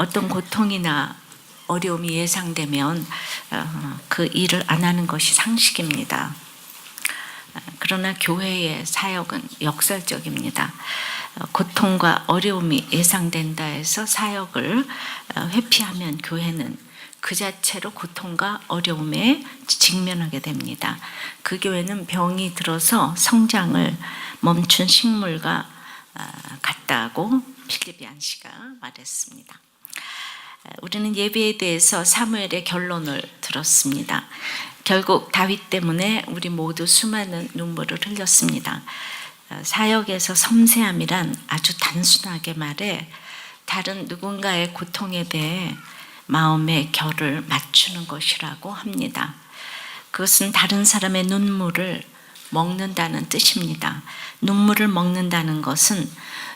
어떤 고통이나 어려움이 예상되면 그 일을 안 하는 것이 상식입니다. 그러나 교회의 사역은 역설적입니다. 고통과 어려움이 예상된다 해서 사역을 회피하면 교회는 그 자체로 고통과 어려움에 직면하게 됩니다. 그 교회는 병이 들어서 성장을 멈춘 식물과 같다고 필립이 안시가 말했습니다. 우리는 예배에 대해서 사무엘의 결론을 들었습니다. 결국 다윗 때문에 우리 모두 수많은 눈물을 흘렸습니다. 사역에서 섬세함이란 아주 단순하게 말해 다른 누군가의 고통에 대해 마음의 결을 맞추는 것이라고 합니다. 그것은 다른 사람의 눈물을 먹는다는 뜻입니다. 눈물을 먹는다는 것은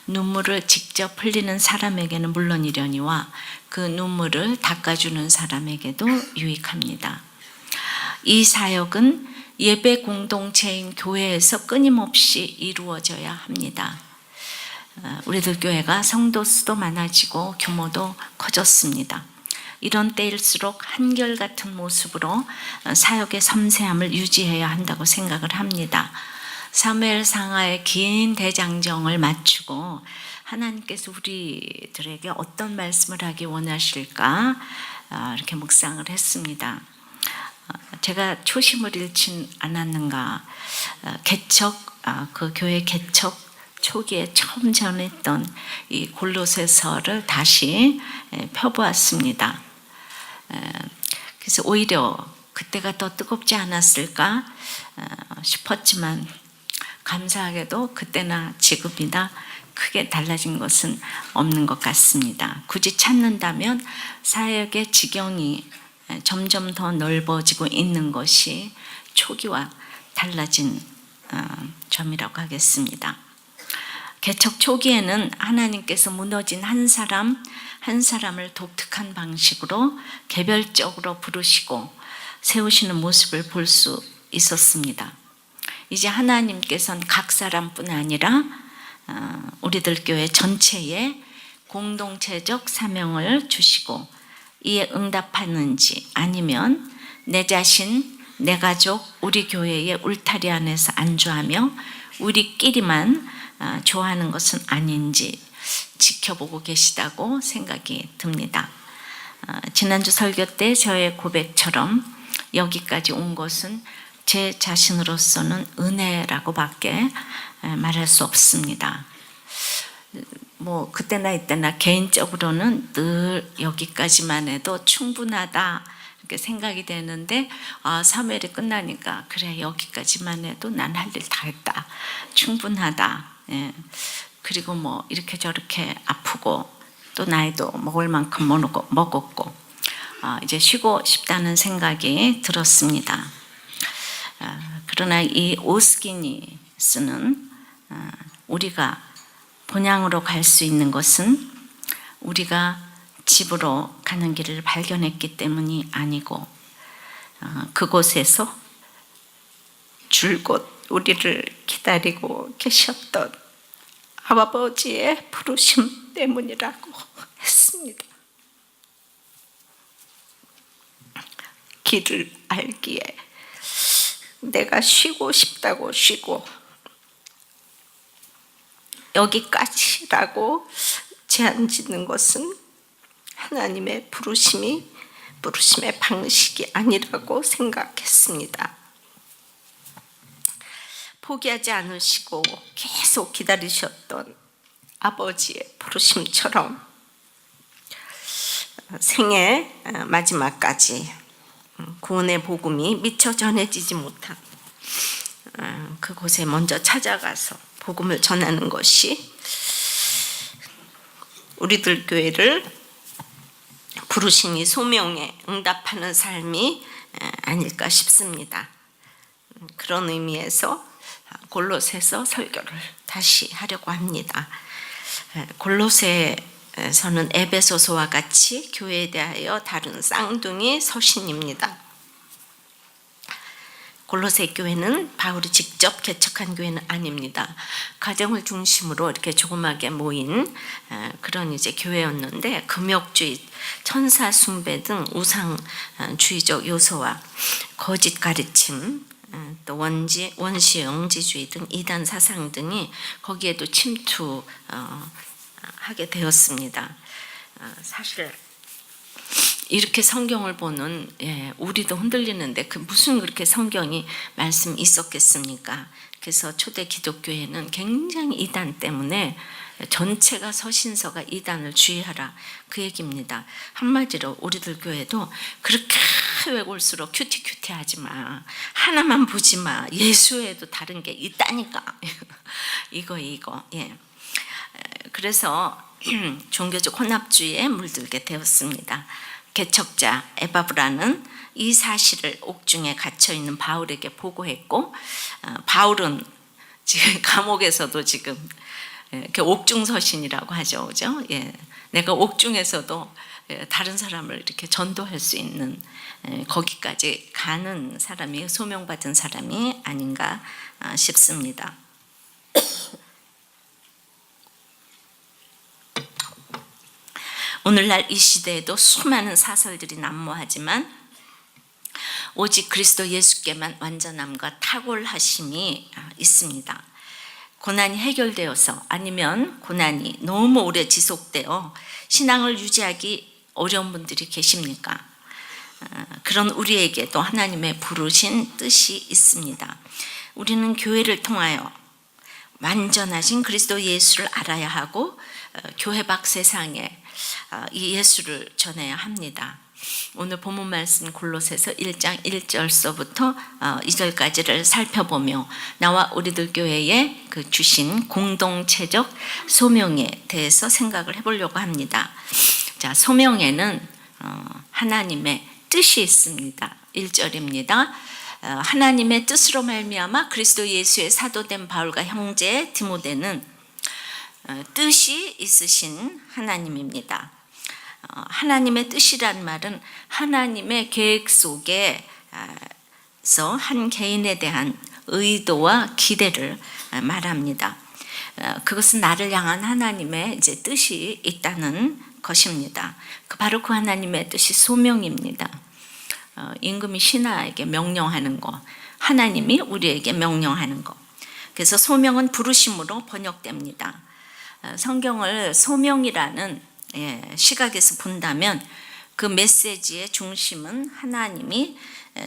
눈물을 직접 흘리는 사람에게는 물론이려니와 그 눈물을 닦아주는 사람에게도 유익합니다. 이 사역은 예배 공동체인 교회에서 끊임없이 이루어져야 합니다. 우리들 교회가 성도 수도 많아지고 규모도 커졌습니다. 이런 때일수록 한결같은 모습으로 사역의 섬세함을 유지해야 한다고 생각을 합니다. 사무엘 상하의 긴 대장정을 마치고 하나님께서 우리들에게 어떤 말씀을 하기 원하실까 이렇게 묵상을 했습니다. 제가 초심을 잃진 않았는가. 그 교회 개척 초기에 처음 전했던 이 골로새서를 다시 펴보았습니다. 그래서 오히려 그때가 더 뜨겁지 않았을까 싶었지만 감사하게도 그때나 지금이나 크게 달라진 것은 없는 것 같습니다. 굳이 찾는다면 사역의 지경이 점점 더 넓어지고 있는 것이 초기와 달라진 점이라고 하겠습니다. 개척 초기에는 하나님께서 무너진 한 사람을 독특한 방식으로 개별적으로 부르시고 세우시는 모습을 볼 수 있었습니다. 이제 하나님께서는 각 사람뿐 아니라 우리들 교회 전체에 공동체적 사명을 주시고 이에 응답하는지 아니면 내 자신, 내 가족, 우리 교회의 울타리 안에서 안주하며 우리끼리만 좋아하는 것은 아닌지 지켜보고 계시다고 생각이 듭니다. 지난주 설교 때 저의 고백처럼 여기까지 온 것은 제 자신으로서는 은혜라고밖에 말할 수 없습니다. 뭐 그때나 이때나 개인적으로는 늘 여기까지만 해도 충분하다 이렇게 생각이 되는데 사무엘이 끝나니까 그래 여기까지만 해도 난 할 일 다 했다 충분하다. 그리고 뭐 이렇게 저렇게 아프고 또 나이도 먹을 만큼 먹었고 이제 쉬고 싶다는 생각이 들었습니다. 그러나 이 오스기니스는 우리가 본향으로 갈 수 있는 것은 우리가 집으로 가는 길을 발견했기 때문이 아니고 그곳에서 줄곧 우리를 기다리고 계셨던 아버지의 부르심 때문이라고 했습니다. 길을 알기에 내가 쉬고 싶다고 쉬고 여기까지라고 제한 짓는 것은 하나님의 부르심의 방식이 아니라고 생각했습니다. 포기하지 않으시고 계속 기다리셨던 아버지의 부르심처럼 생애 마지막까지 구원의 복음이 미처 전해지지 못한 그곳에 먼저 찾아가서 복음을 전하는 것이 우리들 교회를 부르심이 소명에 응답하는 삶이 아닐까 싶습니다. 그런 의미에서 골로새서 설교를 다시 하려고 합니다. 골로새서는 에베소서와 같이 교회에 대하여 다룬 쌍둥이 서신입니다. 골로새 교회는 바울이 직접 개척한 교회는 아닙니다. 가정을 중심으로 이렇게 조그맣게 모인 그런 이제 교회였는데, 금욕주의, 천사 숭배 등 우상주의적 요소와 거짓 가르침, 또 원시 영지주의 등 이단 사상 등이 거기에도 침투하게 되었습니다. 사실 이렇게 성경을 보는 우리도 흔들리는데 무슨 그렇게 성경이 말씀이 있었겠습니까? 그래서 초대 기독교회는 굉장히 이단 때문에 전체가 서신서가 이단을 주의하라, 그 얘기입니다. 한마디로 우리들 교회도 그렇게 외골수록 큐티하지 마, 하나만 보지 마, 예수 외에도 다른 게 있다니까. 이거. 그래서 종교적 혼합주의에 물들게 되었습니다. 개척자 에바브라는 이 사실을 옥중에 갇혀있는 바울에게 보고했고, 바울은 지금 감옥에서도 지금 옥중서신이라고 하죠, 그죠? 내가 옥중에서도 다른 사람을 이렇게 전도할 수 있는 거기까지 가는 사람이, 소명받은 사람이 아닌가 싶습니다. 오늘날 이 시대에도 수많은 사설들이 난무하지만 오직 그리스도 예수께만 완전함과 탁월하심이 있습니다. 고난이 해결되어서, 아니면 고난이 너무 오래 지속되어 신앙을 유지하기 어려운 분들이 계십니까? 그런 우리에게도 하나님의 부르신 뜻이 있습니다. 우리는 교회를 통하여 완전하신 그리스도 예수를 알아야 하고, 교회 밖 세상에 이 예수를 전해야 합니다. 오늘 본문 말씀 골로새서 1장 1절서부터 2절까지를 살펴보며 나와 우리들 교회에 그 주신 공동체적 소명에 대해서 생각을 해보려고 합니다. 자, 소명에는 하나님의 뜻이 있습니다. 1절입니다. 하나님의 뜻으로 말미암아 그리스도 예수의 사도된 바울과 형제 디모데는 뜻이 있으신 하나님입니다. 하나님의 뜻이란 말은 하나님의 계획 속에서 한 개인에 대한 의도와 기대를 말합니다. 그것은 나를 향한 하나님의 이제 뜻이 있다는 것입니다. 바로 그 하나님의 뜻이 소명입니다. 임금이 신하에게 명령하는 거, 하나님이 우리에게 명령하는 거. 그래서 소명은 부르심으로 번역됩니다. 성경을 소명이라는 시각에서 본다면 그 메시지의 중심은 하나님이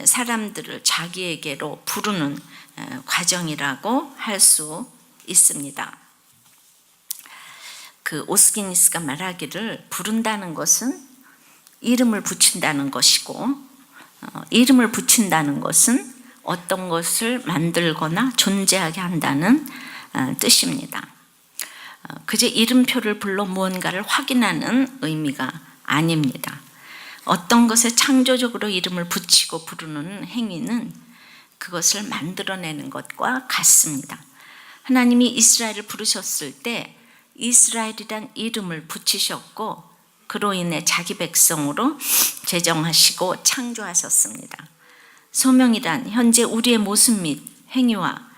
사람들을 자기에게로 부르는 과정이라고 할 수 있습니다. 그 오스기니스가 말하기를, 부른다는 것은 이름을 붙인다는 것이고, 이름을 붙인다는 것은 어떤 것을 만들거나 존재하게 한다는 뜻입니다. 그저 이름표를 불러 무언가를 확인하는 의미가 아닙니다. 어떤 것에 창조적으로 이름을 붙이고 부르는 행위는 그것을 만들어내는 것과 같습니다. 하나님이 이스라엘을 부르셨을 때 이스라엘이란 이름을 붙이셨고, 그로 인해 자기 백성으로 제정하시고 창조하셨습니다. 소명이란 현재 우리의 모습 및 행위와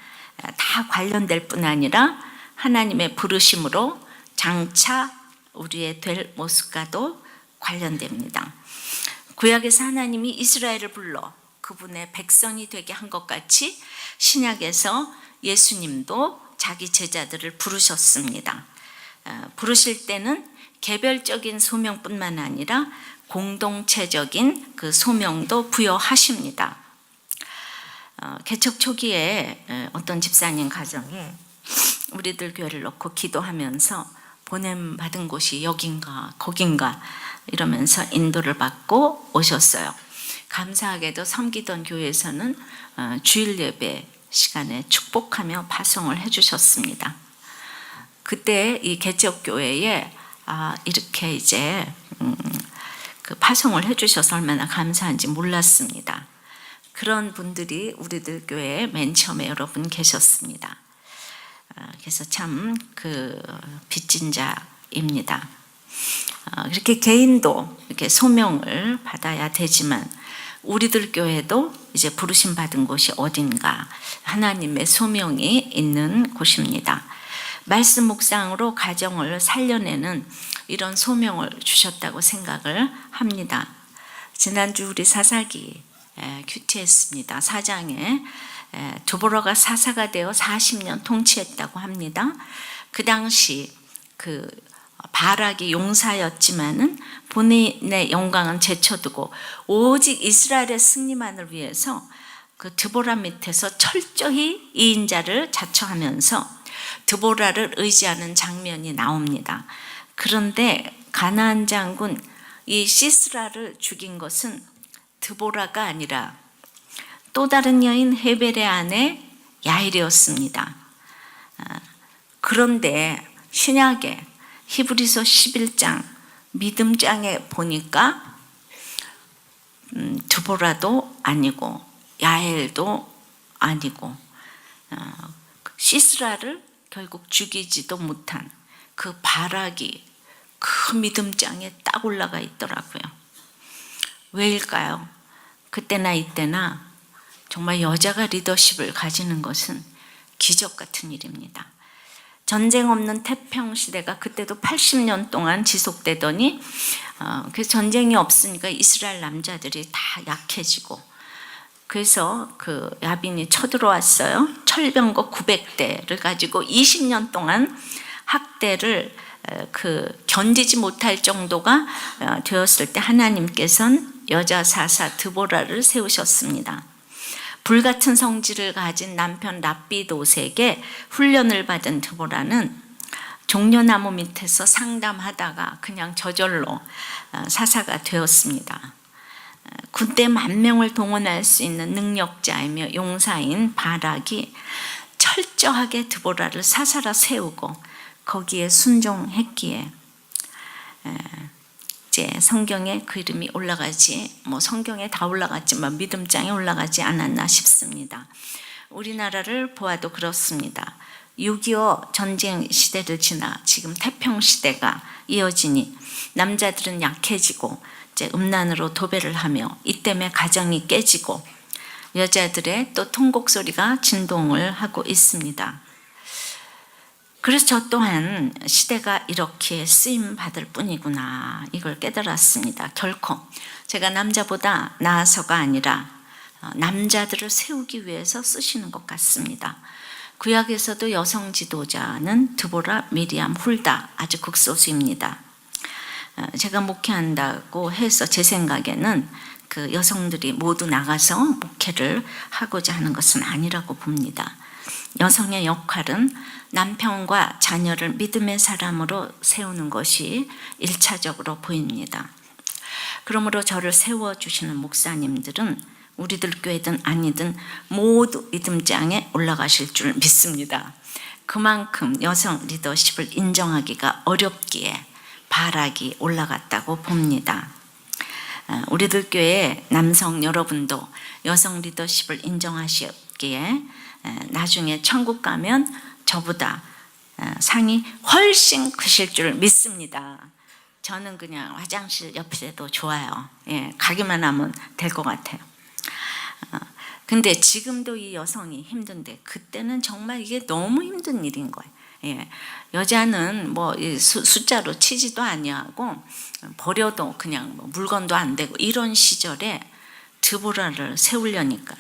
다 관련될 뿐 아니라 하나님의 부르심으로 장차 우리의 될 모습과도 관련됩니다. 구약에서 하나님이 이스라엘을 불러 그분의 백성이 되게 한 것 같이 신약에서 예수님도 자기 제자들을 부르셨습니다. 부르실 때는 개별적인 소명뿐만 아니라 공동체적인 그 소명도 부여하십니다. 개척 초기에 어떤 집사님 가정에 우리들 교회를 놓고 기도하면서 보냄받은 곳이 여긴가 거긴가 이러면서 인도를 받고 오셨어요. 감사하게도 섬기던 교회에서는 주일 예배 시간에 축복하며 파송을 해주셨습니다. 그때 이 개척교회에 이렇게 이제 그 파송을 해주셔서 얼마나 감사한지 몰랐습니다. 그런 분들이 우리들 교회에 맨 처음에 여러분 계셨습니다. 그래서 참 그 빚진 자입니다. 이렇게 개인도 이렇게 소명을 받아야 되지만 우리들 교회도 이제 부르심 받은 곳이 어딘가, 하나님의 소명이 있는 곳입니다. 말씀 묵상으로 가정을 살려내는 이런 소명을 주셨다고 생각을 합니다. 지난주 우리 사사기 큐티했습니다. 4장에 드보라가 사사가 되어 40년 통치했다고 합니다. 그 당시 그 바락이 용사였지만은 본인의 영광은 제쳐두고 오직 이스라엘의 승리만을 위해서 그 드보라 밑에서 철저히 이인자를 자처하면서 드보라를 의지하는 장면이 나옵니다. 그런데 가나안 장군 이 시스라를 죽인 것은 드보라가 아니라 또 다른 여인 헤벨의 아내 야일이었습니다. 그런데 신약에 히브리서 11장 믿음장에 보니까 드보라도 아니고 야엘도 아니고 시스라를 결국 죽이지도 못한 그 바락이 그 믿음장에 딱 올라가 있더라고요. 왜일까요? 그때나 이때나 정말 여자가 리더십을 가지는 것은 기적 같은 일입니다. 전쟁 없는 태평 시대가 그때도 80년 동안 지속되더니 그 전쟁이 없으니까 이스라엘 남자들이 다 약해지고, 그래서 그 야빈이 쳐들어왔어요. 철병거 900대를 가지고 20년 동안 학대를 견디지 못할 정도가 되었을 때 하나님께서는 여자 사사 드보라를 세우셨습니다. 불같은 성질을 가진 남편 랍비도색에 훈련을 받은 드보라는 종려나무 밑에서 상담하다가 그냥 저절로 사사가 되었습니다. 군대 10,000명을 동원할 수 있는 능력자이며 용사인 바락이 철저하게 드보라를 사사라 세우고 거기에 순종했기에 이제 성경에 그 이름이 올라가지, 성경에 다 올라갔지만 믿음장에 올라가지 않았나 싶습니다. 우리나라를 보아도 그렇습니다. 6.25 전쟁 시대를 지나 지금 태평 시대가 이어지니 남자들은 약해지고 이제 음란으로 도배를 하며 이 때문에 가정이 깨지고 여자들의 또 통곡 소리가 진동을 하고 있습니다. 그래서 저 또한 시대가 이렇게 쓰임 받을 뿐이구나, 이걸 깨달았습니다. 결코 제가 남자보다 나아서가 아니라 남자들을 세우기 위해서 쓰시는 것 같습니다. 구약에서도 여성 지도자는 드보라, 미리암, 훌다 아주 극소수입니다. 제가 목회한다고 해서 제 생각에는 그 여성들이 모두 나가서 목회를 하고자 하는 것은 아니라고 봅니다. 여성의 역할은 남편과 자녀를 믿음의 사람으로 세우는 것이 1차적으로 보입니다. 그러므로 저를 세워주시는 목사님들은 우리들 교회든 아니든 모두 믿음장에 올라가실 줄 믿습니다. 그만큼 여성 리더십을 인정하기가 어렵기에 바락이 올라갔다고 봅니다. 우리들 교회 남성 여러분도 여성 리더십을 인정하시기에 나중에 천국 가면 저보다 상이 훨씬 크실 줄 믿습니다. 저는 그냥 화장실 옆에도 좋아요. 가기만 하면 될 것 같아요. 근데 지금도 이 여성이 힘든데 그때는 정말 이게 너무 힘든 일인 거예요. 여자는 뭐 숫자로 치지도 아니하고 버려도 그냥 물건도 안 되고 이런 시절에 드보라를 세우려니까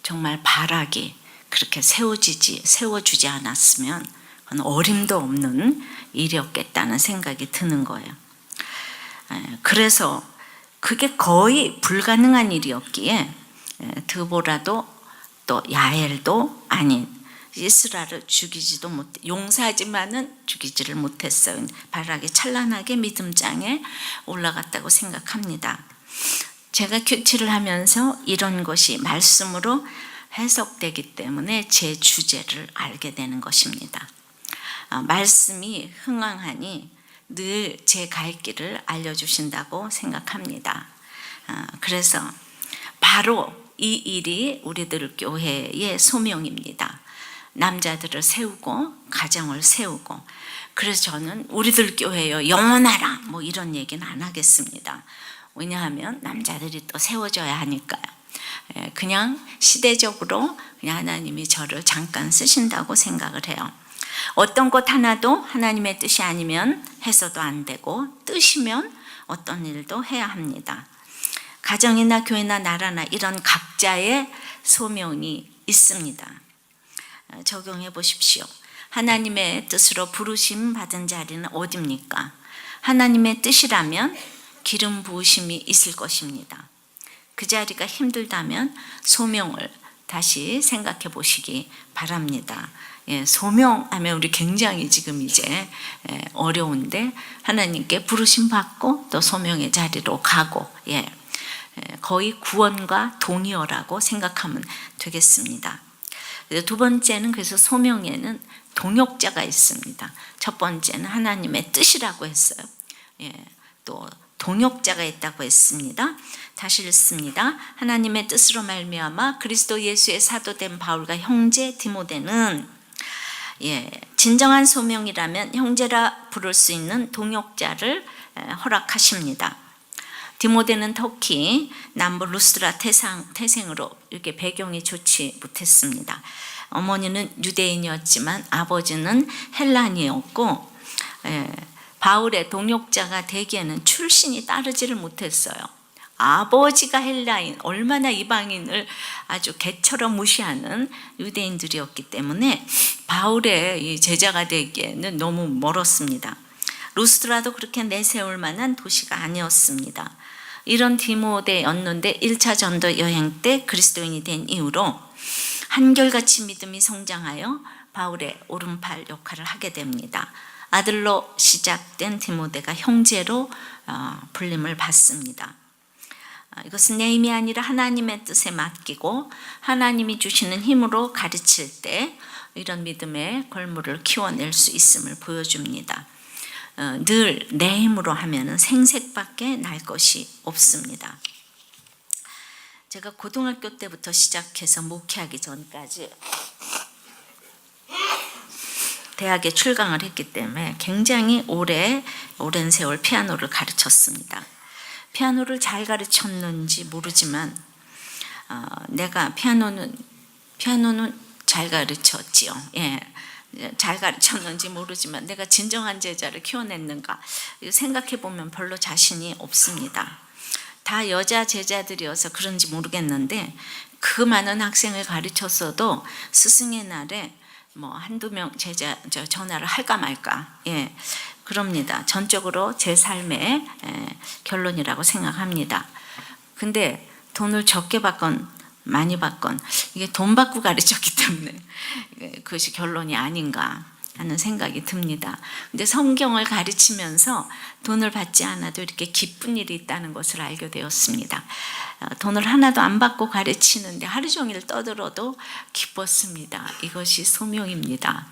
정말 바락이 그렇게 세워주지 않았으면 그건 어림도 없는 일이었겠다는 생각이 드는 거예요. 그래서 그게 거의 불가능한 일이었기에 드보라도 또 야엘도 아닌 시스라를 죽이지도 못해, 용사지만은 죽이지를 못했어요. 바락이 찬란하게 믿음장에 올라갔다고 생각합니다. 제가 큐티를 하면서 이런 것이 말씀으로 해석되기 때문에 제 주제를 알게 되는 것입니다. 말씀이 흥황하니 늘 제 갈 길을 알려주신다고 생각합니다. 그래서 바로 이 일이 우리들 교회의 소명입니다. 남자들을 세우고 가정을 세우고, 그래서 저는 우리들 교회여 영원하라 뭐 이런 얘기는 안 하겠습니다. 왜냐하면 남자들이 또 세워져야 하니까요. 그냥 시대적으로 그냥 하나님이 저를 잠깐 쓰신다고 생각을 해요. 어떤 것 하나도 하나님의 뜻이 아니면 해서도 안 되고, 뜻이면 어떤 일도 해야 합니다. 가정이나 교회나 나라나 이런 각자의 소명이 있습니다. 적용해 보십시오. 하나님의 뜻으로 부르심 받은 자리는 어디입니까? 하나님의 뜻이라면 기름 부으심이 있을 것입니다. 그 자리가 힘들다면 소명을 다시 생각해 보시기 바랍니다. 소명하면 우리 굉장히 지금 이제 어려운데, 하나님께 부르심 받고 또 소명의 자리로 가고, 거의 구원과 동의어라고 생각하면 되겠습니다. 두 번째는, 그래서 소명에는 동역자가 있습니다. 첫 번째는 하나님의 뜻이라고 했어요. 또 동역자가 있다고 했습니다. 다시 읽습니다. 하나님의 뜻으로 말미암아 그리스도 예수의 사도된 바울과 형제 디모데는, 진정한 소명이라면 형제라 부를 수 있는 동역자를 허락하십니다. 디모데는 터키 남부 루스드라 태생으로 이렇게 배경이 좋지 못했습니다. 어머니는 유대인이었지만 아버지는 헬란이었고, 바울의 동역자가 되기에는 출신이 따르지를 못했어요. 아버지가 헬라인, 얼마나 이방인을 아주 개처럼 무시하는 유대인들이었기 때문에 바울의 이 제자가 되기에는 너무 멀었습니다. 루스드라도 그렇게 내세울 만한 도시가 아니었습니다. 이런 디모데였는데 1차 전도 여행 때 그리스도인이 된 이후로 한결같이 믿음이 성장하여 바울의 오른팔 역할을 하게 됩니다. 아들로 시작된 디모데가 형제로 불림을 받습니다. 이것은 내 힘이 아니라 하나님의 뜻에 맡기고 하나님이 주시는 힘으로 가르칠 때 이런 믿음의 걸물을 키워낼 수 있음을 보여줍니다. 늘 내 힘으로 하면 생색밖에 날 것이 없습니다. 제가 고등학교 때부터 시작해서 목회하기 전까지 대학에 출강을 했기 때문에 굉장히 오랜 세월 피아노를 가르쳤습니다. 피아노를 잘 가르쳤는지 모르지만 내가 피아노는 잘 가르쳤지요. 잘 가르쳤는지 모르지만 내가 진정한 제자를 키워냈는가 생각해 보면 별로 자신이 없습니다. 다 여자 제자들이어서 그런지 모르겠는데 그 많은 학생을 가르쳤어도 스승의 날에 뭐 한두 명 제자 전화를 할까 말까, 그럽니다. 전적으로 제 삶의 결론이라고 생각합니다. 근데 돈을 적게 받건 많이 받건 이게 돈 받고 가르쳤기 때문에 그것이 결론이 아닌가 하는 생각이 듭니다. 근데 성경을 가르치면서 돈을 받지 않아도 이렇게 기쁜 일이 있다는 것을 알게 되었습니다. 돈을 하나도 안 받고 가르치는데 하루 종일 떠들어도 기뻤습니다. 이것이 소명입니다.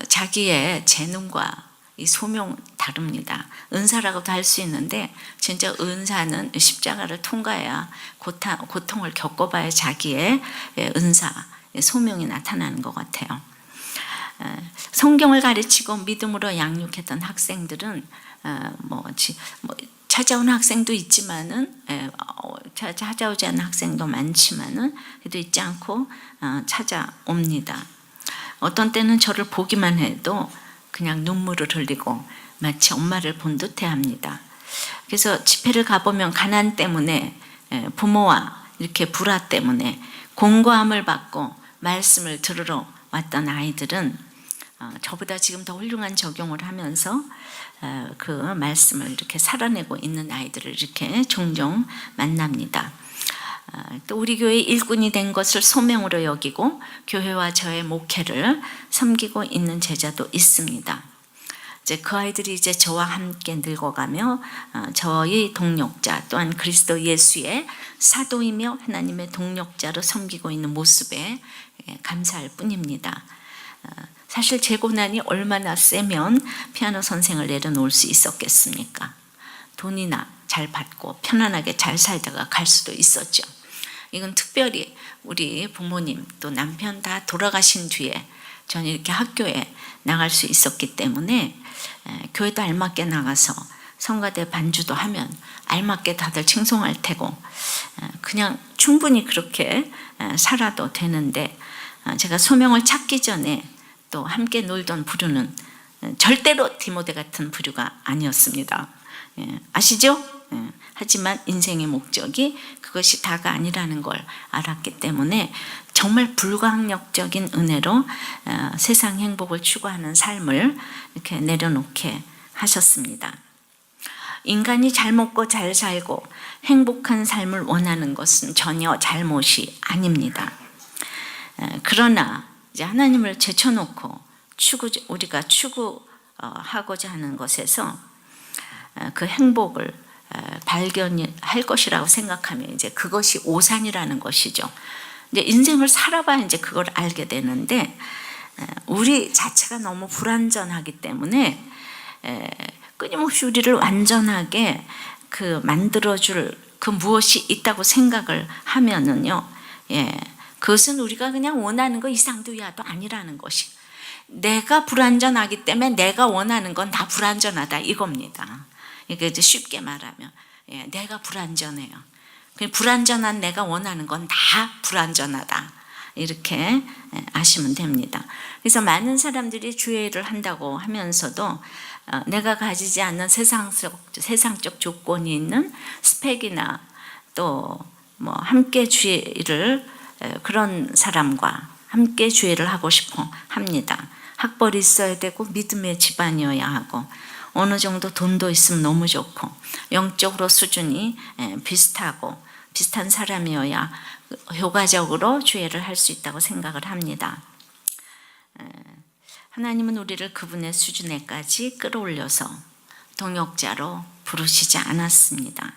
자기의 재능과 이 소명 다릅니다. 은사라고도 할 수 있는데 진짜 은사는 십자가를 통과해야 고통을 겪어봐야 자기의 은사, 소명이 나타나는 것 같아요. 성경을 가르치고 믿음으로 양육했던 학생들은 찾아온 학생도 있지만은 찾아오지 않는 학생도 많지만은 그래도 잊지 않고 찾아옵니다. 어떤 때는 저를 보기만 해도 그냥 눈물을 흘리고 마치 엄마를 본 듯해합니다. 그래서 집회를 가보면 가난 때문에 부모와 이렇게 불화 때문에 공고함을 받고 말씀을 들으러 왔던 아이들은 저보다 지금 더 훌륭한 적용을 하면서 그 말씀을 이렇게 살아내고 있는 아이들을 이렇게 종종 만납니다. 또 우리 교회 일꾼이 된 것을 소명으로 여기고 교회와 저의 목회를 섬기고 있는 제자도 있습니다. 이제 그 아이들이 이제 저와 함께 늙어가며 저의 동력자 또한 그리스도 예수의 사도이며 하나님의 동력자로 섬기고 있는 모습에 감사할 뿐입니다. 사실 제 고난이 얼마나 세면 피아노 선생을 내려놓을 수 있었겠습니까? 돈이나 잘 받고 편안하게 잘 살다가 갈 수도 있었죠. 이건 특별히 우리 부모님 또 남편 다 돌아가신 뒤에 저는 이렇게 학교에 나갈 수 있었기 때문에 교회도 알맞게 나가서 성가대 반주도 하면 알맞게 다들 칭송할 테고 그냥 충분히 그렇게 살아도 되는데 제가 소명을 찾기 전에 또 함께 놀던 부류는 절대로 디모데 같은 부류가 아니었습니다. 아시죠? 하지만 인생의 목적이 그것이 다가 아니라는 걸 알았기 때문에 정말 불가항력적인 은혜로 세상 행복을 추구하는 삶을 이렇게 내려놓게 하셨습니다. 인간이 잘 먹고 잘 살고 행복한 삶을 원하는 것은 전혀 잘못이 아닙니다. 그러나 이제 하나님을 제쳐놓고 우리가 추구하고자 하는 것에서 그 행복을 발견할 것이라고 생각하면 이제 그것이 오산이라는 것이죠. 이제 인생을 살아봐야 이제 그걸 알게 되는데 우리 자체가 너무 불완전하기 때문에 끊임없이 우리를 완전하게 그 만들어줄 그 무엇이 있다고 생각을 하면은요, 그것은 우리가 그냥 원하는 거 이상도 이하도 아니라는 것이. 내가 불완전하기 때문에 내가 원하는 건 다 불완전하다 이겁니다. 이게 이제 쉽게 말하면 내가 불완전해요. 불완전한 내가 원하는 건 다 불완전하다. 이렇게 아시면 됩니다. 그래서 많은 사람들이 주의를 한다고 하면서도 내가 가지지 않는 세상적 조건이 있는 스펙이나 또 뭐 함께 주의를 그런 사람과 함께 주의를 하고 싶어 합니다. 학벌이 있어야 되고 믿음의 집안이어야 하고 어느 정도 돈도 있으면 너무 좋고 영적으로 수준이 비슷한 사람이어야 효과적으로 주의를 할 수 있다고 생각을 합니다. 하나님은 우리를 그분의 수준에까지 끌어올려서 동역자로 부르시지 않았습니다.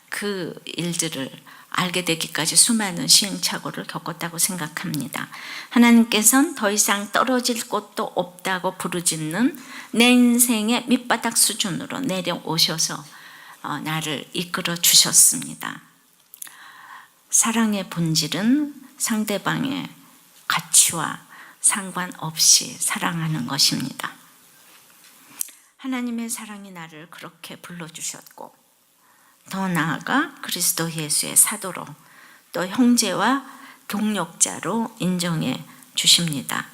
그 일들을 알게 되기까지 수많은 시행착오를 겪었다고 생각합니다. 하나님께서는 더 이상 떨어질 곳도 없다고 부르짖는 내 인생의 밑바닥 수준으로 내려오셔서 나를 이끌어 주셨습니다. 사랑의 본질은 상대방의 가치와 상관없이 사랑하는 것입니다. 하나님의 사랑이 나를 그렇게 불러주셨고 더 나아가 그리스도 예수의 사도로 또 형제와 동력자로 인정해 주십니다.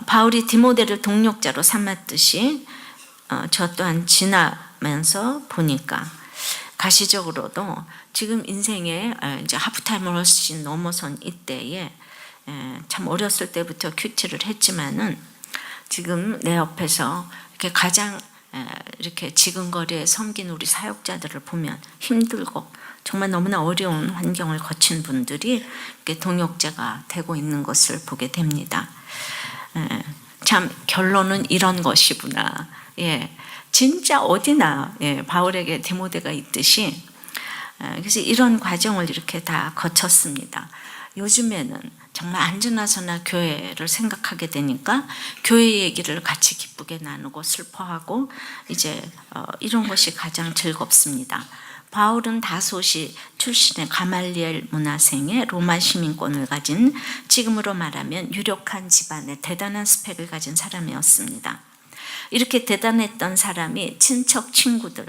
바울이 디모데를 동력자로 삼았듯이 저 또한 지나면서 보니까 가시적으로도 지금 인생의 이제 하프타임을 훨씬 넘어선 이때에 참 어렸을 때부터 큐티를 했지만은 지금 내 옆에서 이렇게 가장 이렇게 지근거리에 섬긴 우리 사역자들을 보면 힘들고 정말 너무나 어려운 환경을 거친 분들이 이렇게 동역자가 되고 있는 것을 보게 됩니다. 참 결론은 이런 것이구나. 진짜 어디나 바울에게 디모데가 있듯이 그래서 이런 과정을 이렇게 다 거쳤습니다. 요즘에는 정말 안지나서나 교회를 생각하게 되니까 교회 얘기를 같이 기쁘게 나누고 슬퍼하고 이제 이런 것이 가장 즐겁습니다. 바울은 다소시 출신의 가말리엘 문화생의 로마 시민권을 가진 지금으로 말하면 유력한 집안의 대단한 스펙을 가진 사람이었습니다. 이렇게 대단했던 사람이 친척 친구들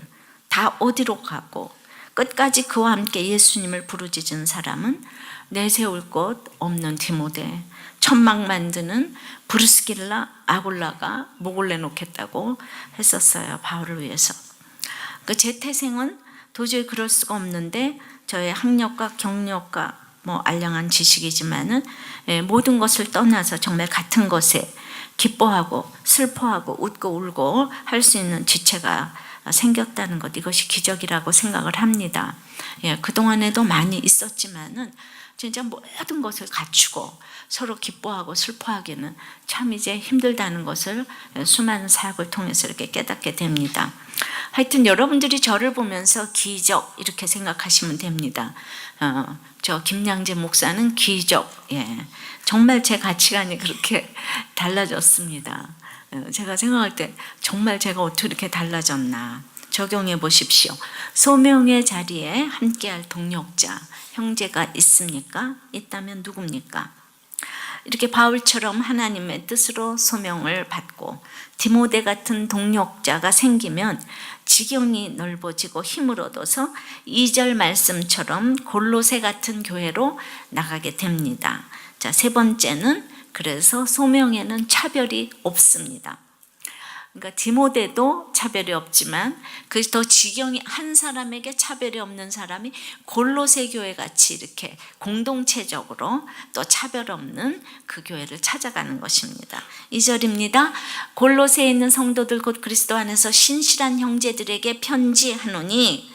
다 어디로 가고 끝까지 그와 함께 예수님을 부르짖은 사람은 내세울 곳 없는 디모데, 천막 만드는 브루스길라 아굴라가 목을 내놓겠다고 했었어요. 바울을 위해서. 제 태생은 도저히 그럴 수가 없는데 저의 학력과 경력과 알량한 지식이지만은 모든 것을 떠나서 정말 같은 것에 기뻐하고 슬퍼하고 웃고 울고 할 수 있는 지체가 생겼다는 것, 이것이 기적이라고 생각을 합니다. 그동안에도 많이 있었지만은 진짜 모든 것을 갖추고 서로 기뻐하고 슬퍼하기는 참 이제 힘들다는 것을 수많은 사역을 통해서 이렇게 깨닫게 됩니다. 하여튼 여러분들이 저를 보면서 기적 이렇게 생각하시면 됩니다. 저 김양재 목사는 기적, 정말 제 가치관이 그렇게 달라졌습니다. 제가 생각할 때 정말 제가 어떻게 이렇게 달라졌나 적용해 보십시오. 소명의 자리에 함께할 동력자, 형제가 있습니까? 있다면 누굽니까? 이렇게 바울처럼 하나님의 뜻으로 소명을 받고 디모데 같은 동력자가 생기면 지경이 넓어지고 힘을 얻어서 2절 말씀처럼 골로새 같은 교회로 나가게 됩니다. 자, 세 번째는 그래서 소명에는 차별이 없습니다. 그러니까 디모데도 차별이 없지만 그 더 지경이 한 사람에게 차별이 없는 사람이 골로새 교회 같이 이렇게 공동체적으로 또 차별 없는 그 교회를 찾아가는 것입니다. 2절입니다. 골로새에 있는 성도들 곧 그리스도 안에서 신실한 형제들에게 편지하노니.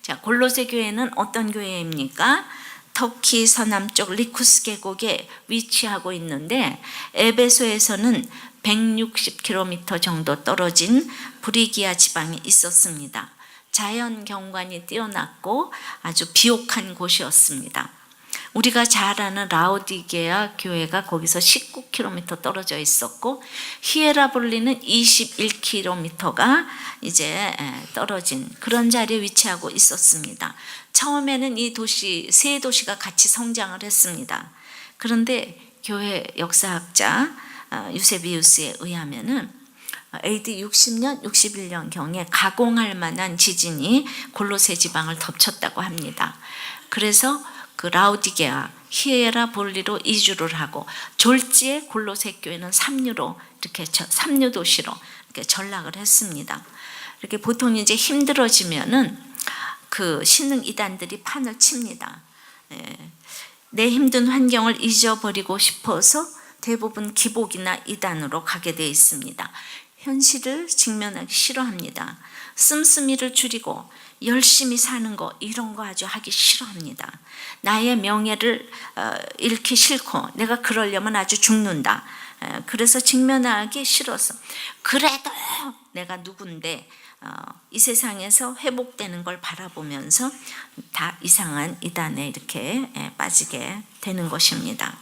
자, 골로새 교회는 어떤 교회입니까? 터키 서남쪽 리쿠스 계곡에 위치하고 있는데 에베소에서는 160km 정도 떨어진 브리기아 지방에 있었습니다. 자연 경관이 뛰어났고 아주 비옥한 곳이었습니다. 우리가 잘 아는 라오디게아 교회가 거기서 19km 떨어져 있었고 히에라볼리는 21km가 이제 떨어진 그런 자리에 위치하고 있었습니다. 처음에는 이 도시, 세 도시가 같이 성장을 했습니다. 그런데 교회 역사학자 유세비우스에 의하면은 AD 60년, 61년 경에 가공할 만한 지진이 골로새 지방을 덮쳤다고 합니다. 그래서 그 라오디게아, 히에라볼리로 이주를 하고 졸지에 골로새 교회는 삼류로 이렇게 삼류 도시로 이렇게 전락을 했습니다. 이렇게 보통 이제 힘들어지면은 그 신흥 이단들이 판을 칩니다. 내 힘든 환경을 잊어버리고 싶어서 대부분 기복이나 이단으로 가게 되어 있습니다. 현실을 직면하기 싫어합니다. 씀씀이를 줄이고 열심히 사는 거 이런 거 아주 하기 싫어합니다. 나의 명예를 잃기 싫고 내가 그러려면 아주 죽는다. 그래서 직면하기 싫어서 그래도 내가 누군데 이 세상에서 회복되는 걸 바라보면서 다 이상한 이단에 이렇게 빠지게 되는 것입니다.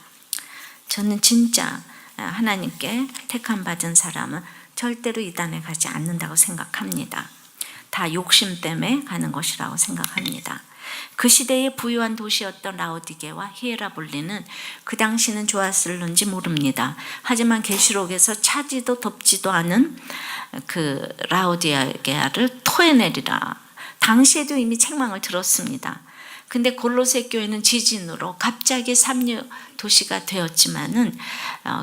저는 진짜 하나님께 택함 받은 사람은 절대로 이단에 가지 않는다고 생각합니다. 다 욕심 때문에 가는 것이라고 생각합니다. 그 시대의 부유한 도시였던 라오디게와 히에라볼리는 그 당시는 좋았을는지 모릅니다. 하지만 계시록에서 차지도 덥지도 않은 그 라오디게아를 토해내리라. 당시에도 이미 책망을 들었습니다. 근데 골로새 교회는 지진으로 갑자기 삼류 도시가 되었지만은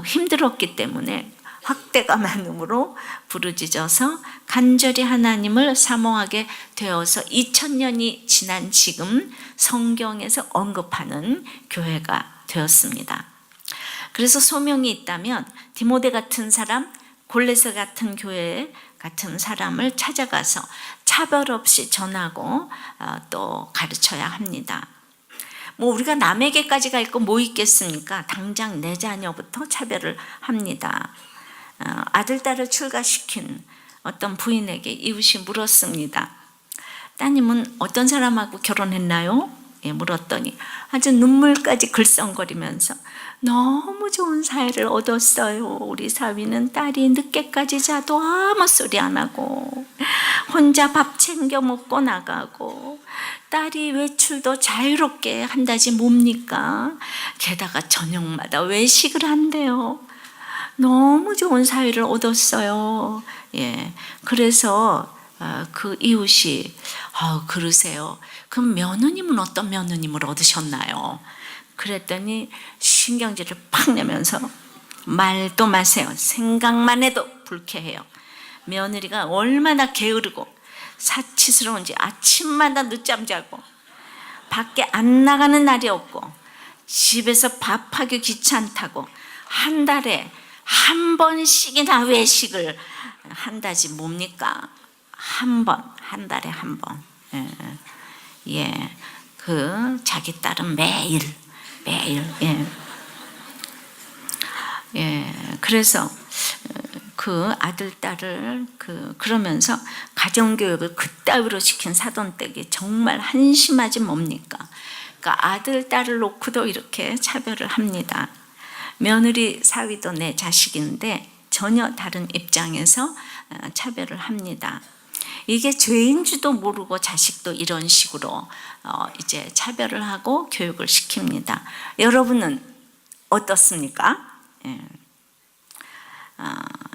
힘들었기 때문에 확대가 많음으로 부르짖어서 간절히 하나님을 사모하게 되어서 2000년이 지난 지금 성경에서 언급하는 교회가 되었습니다. 그래서 소명이 있다면 디모데 같은 사람, 골로새 같은 교회 같은 사람을 찾아가서 차별 없이 전하고 또 가르쳐야 합니다. 뭐 우리가 남에게까지 갈 거 뭐 있겠습니까? 당장 내 자녀부터 차별을 합니다. 아들, 딸을 출가시킨 어떤 부인에게 이웃이 물었습니다. 따님은 어떤 사람하고 결혼했나요? 예, 물었더니 아주 눈물까지 글썽거리면서 너무 좋은 사이를 얻었어요. 우리 사위는 딸이 늦게까지 자도 아무 소리 안 하고 혼자 밥 챙겨 먹고 나가고 딸이 외출도 자유롭게 한다지 뭡니까? 게다가 저녁마다 외식을 한대요. 너무 좋은 사위를 얻었어요. 예, 그래서 그 이웃이 그러세요. 그럼 며느님은 어떤 며느님을 얻으셨나요? 그랬더니 신경질을 팍 내면서 말도 마세요. 생각만 해도 불쾌해요. 며느리가 얼마나 게으르고 사치스러운지 아침마다 늦잠 자고 밖에 안 나가는 날이 없고 집에서 밥하기 귀찮다고 한 달에 한 번씩이나 외식을 한다지 뭡니까? 한 달에 한 번. 예, 그 자기 딸은 매일. 예, 그래서 그 아들 딸을 그러면서 가정교육을 그따위로 시킨 사돈댁이 정말 한심하지 뭡니까? 그러니까 아들 딸을 놓고도 이렇게 차별을 합니다. 며느리 사위도 내 자식인데 전혀 다른 입장에서 차별을 합니다. 이게 죄인지도 모르고 자식도 이런 식으로 이제 차별을 하고 교육을 시킵니다. 여러분은 어떻습니까?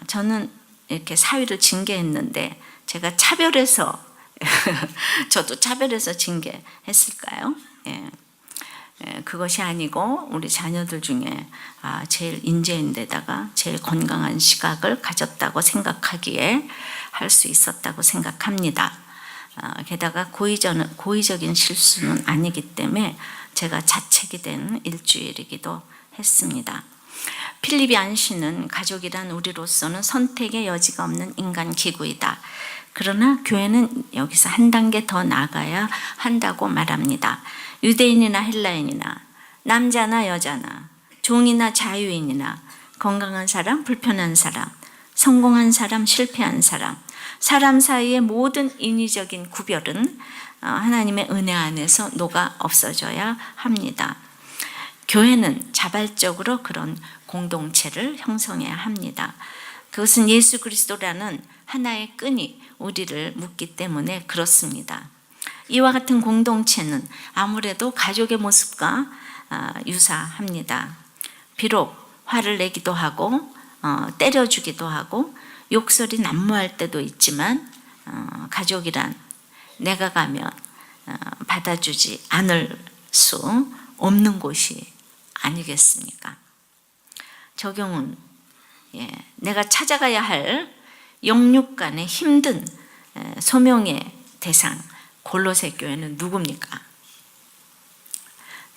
저는 이렇게 사위를 징계했는데 제가 차별해서 저도 차별해서 징계했을까요? 그것이 아니고 우리 자녀들 중에 제일 인재인데다가 제일 건강한 시각을 가졌다고 생각하기에 할 수 있었다고 생각합니다. 게다가 고의적인 실수는 아니기 때문에 제가 자책이 된 일주일이기도 했습니다. 필립이 안시는 가족이란 우리로서는 선택의 여지가 없는 인간 기구이다. 그러나 교회는 여기서 한 단계 더 나아가야 한다고 말합니다. 유대인이나 헬라인이나 남자나 여자나 종이나 자유인이나 건강한 사람, 불편한 사람, 성공한 사람, 실패한 사람 사이의 모든 인위적인 구별은 하나님의 은혜 안에서 녹아 없어져야 합니다. 교회는 자발적으로 그런 공동체를 형성해야 합니다. 그것은 예수 그리스도라는 하나의 끈이 우리를 묶기 때문에 그렇습니다. 이와 같은 공동체는 아무래도 가족의 모습과 유사합니다. 비록 화를 내기도 하고 때려주기도 하고 욕설이 난무할 때도 있지만 가족이란 내가 가면 받아주지 않을 수 없는 곳이 아니겠습니까? 적용은 내가 찾아가야 할 영육 간의 힘든 소명의 대상 골로새 교회는 누굽니까?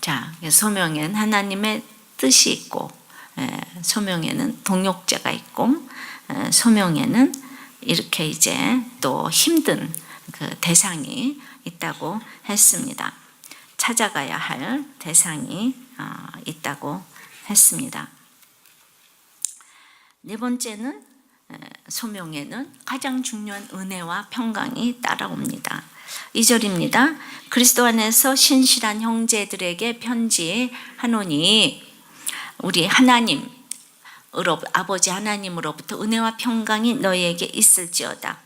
자, 소명에는 하나님의 뜻이 있고 소명에는 동역자가 있고 소명에는 이렇게 이제 또 힘든 그 대상이 있다고 했습니다. 찾아가야 할 대상이 있다고 했습니다. 네 번째는 소명에는 가장 중요한 은혜와 평강이 따라옵니다. 2절입니다. 그리스도 안에서 신실한 형제들에게 편지하노니 우리 하나님 아버지 하나님으로부터 은혜와 평강이 너희에게 있을지어다.